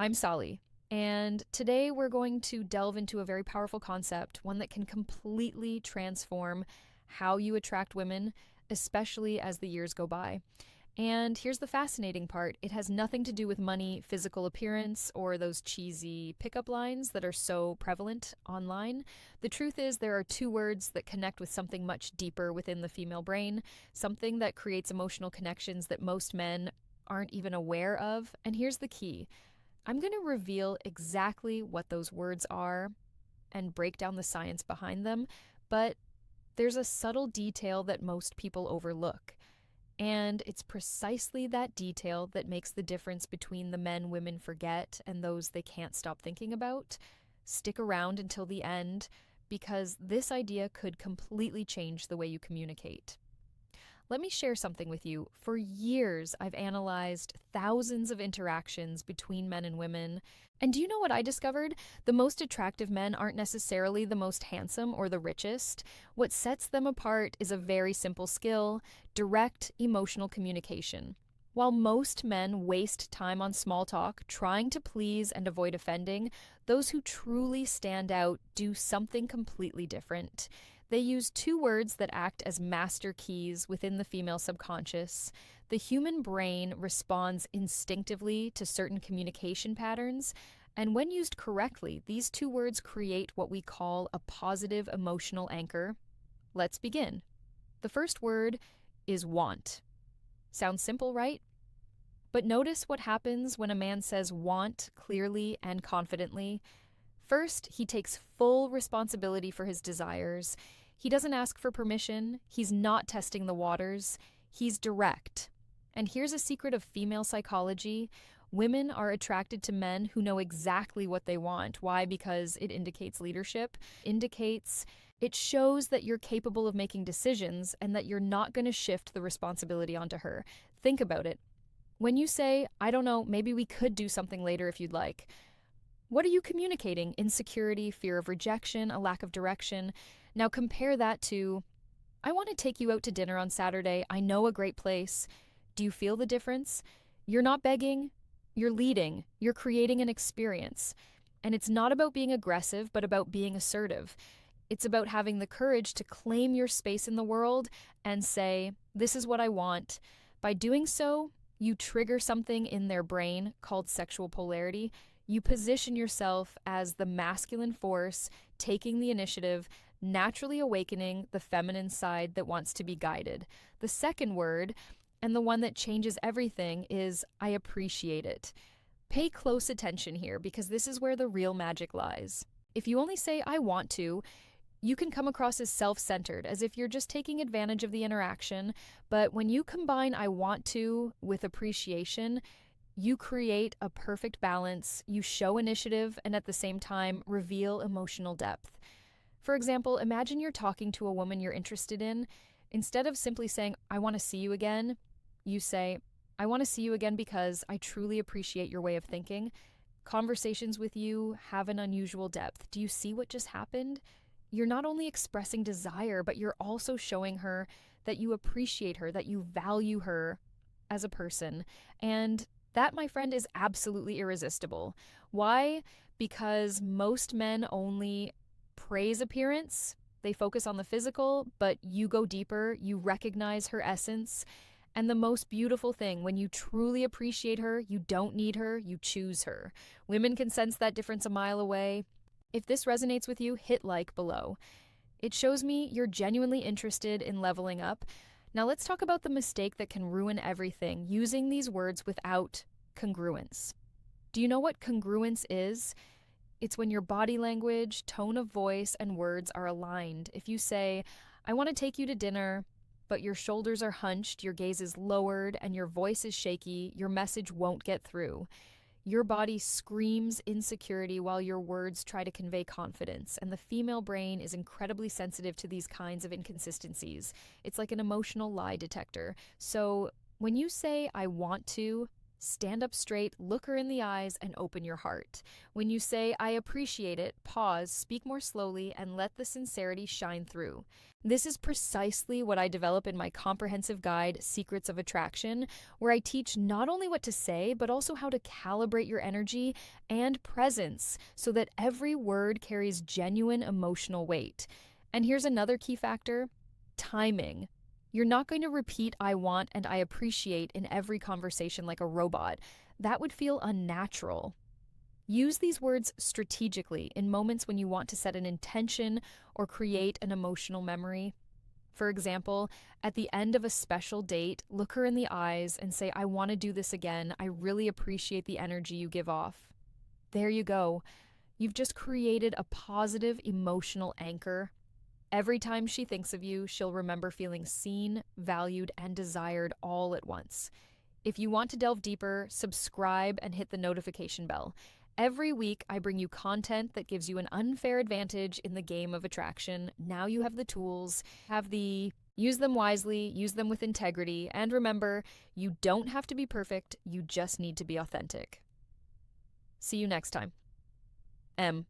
I'm Sally, and today we're going to delve into a very powerful concept, one that can completely transform how you attract women, especially as the years go by. And here's the fascinating part: it has nothing to do with money, physical appearance, or those cheesy pickup lines that are so prevalent online. The truth is, there are two words that connect with something much deeper within the female brain, something that creates emotional connections that most men aren't even aware of. And here's the key: I'm going to reveal exactly what those words are and break down the science behind them, but there's a subtle detail that most people overlook. And it's precisely that detail that makes the difference between the men women forget and those they can't stop thinking about. Stick around until the end, because this idea could completely change the way you communicate. Let me share something with you. For years, I've analyzed thousands of interactions between men and women. And do you know what I discovered? The most attractive men aren't necessarily the most handsome or the richest. What sets them apart is a very simple skill: direct emotional communication. While most men waste time on small talk, trying to please and avoid offending, those who truly stand out do something completely different. They use two words that act as master keys within the female subconscious. The human brain responds instinctively to certain communication patterns, and when used correctly, these two words create what we call a positive emotional anchor. Let's begin. The first word is want. Sounds simple, right? But notice what happens when a man says want clearly and confidently. First, he takes full responsibility for his desires. He doesn't ask for permission. He's not testing the waters. He's direct. And here's a secret of female psychology: women are attracted to men who know exactly what they want. Why? Because it indicates leadership, it shows that you're capable of making decisions and that you're not going to shift the responsibility onto her. Think about it. When you say, I don't know, maybe we could do something later if you'd like, what are you communicating? Insecurity, fear of rejection, a lack of direction. Now compare that to, I want to take you out to dinner on Saturday. I know a great place. Do you feel the difference? You're not begging, you're leading, you're creating an experience. And it's not about being aggressive, but about being assertive. It's about having the courage to claim your space in the world and say, this is what I want. By doing so, you trigger something in their brain called sexual polarity. You position yourself as the masculine force, taking the initiative, naturally awakening the feminine side that wants to be guided. The second word, and the one that changes everything, is I appreciate it. Pay close attention here, because this is where the real magic lies. If you only say I want to, you can come across as self-centered, as if you're just taking advantage of the interaction. But when you combine I want to with appreciation, you create a perfect balance. You show initiative and at the same time reveal emotional depth. For example, imagine you're talking to a woman you're interested in. Instead of simply saying, I want to see you again, you say, I want to see you again because I truly appreciate your way of thinking. Conversations with you have an unusual depth. Do you see what just happened? You're not only expressing desire, but you're also showing her that you appreciate her, that you value her as a person. And that, my friend, is absolutely irresistible. Why? Because most men only praise appearance. They focus on the physical, but you go deeper. You recognize her essence. And the most beautiful thing, when you truly appreciate her, you don't need her, you choose her. Women can sense that difference a mile away. If this resonates with you, hit like below. It shows me you're genuinely interested in leveling up. Now let's talk about the mistake that can ruin everything: using these words without congruence. Do you know what congruence is? It's when your body language, tone of voice, and words are aligned. If you say, I want to take you to dinner, but your shoulders are hunched, your gaze is lowered, and your voice is shaky, your message won't get through. Your body screams insecurity while your words try to convey confidence, and the female brain is incredibly sensitive to these kinds of inconsistencies. It's like an emotional lie detector. So when you say, I want to, Stand up straight, look her in the eyes, and open your heart. When you say, I appreciate it, pause, speak more slowly, and let the sincerity shine through. This is precisely what I develop in my comprehensive guide, Secrets of Attraction, where I teach not only what to say, but also how to calibrate your energy and presence so that every word carries genuine emotional weight. And here's another key factor: timing. You're not going to repeat I want and I appreciate in every conversation like a robot. That would feel unnatural. Use these words strategically in moments when you want to set an intention or create an emotional memory. For example, at the end of a special date, look her in the eyes and say, I want to do this again. I really appreciate the energy you give off. There you go. You've just created a positive emotional anchor. Every time she thinks of you, she'll remember feeling seen, valued, and desired all at once. If you want to delve deeper, subscribe and hit the notification bell. Every week, I bring you content that gives you an unfair advantage in the game of attraction. Now you have the tools, use them wisely, use them with integrity, and remember, you don't have to be perfect, you just need to be authentic. See you next time. M.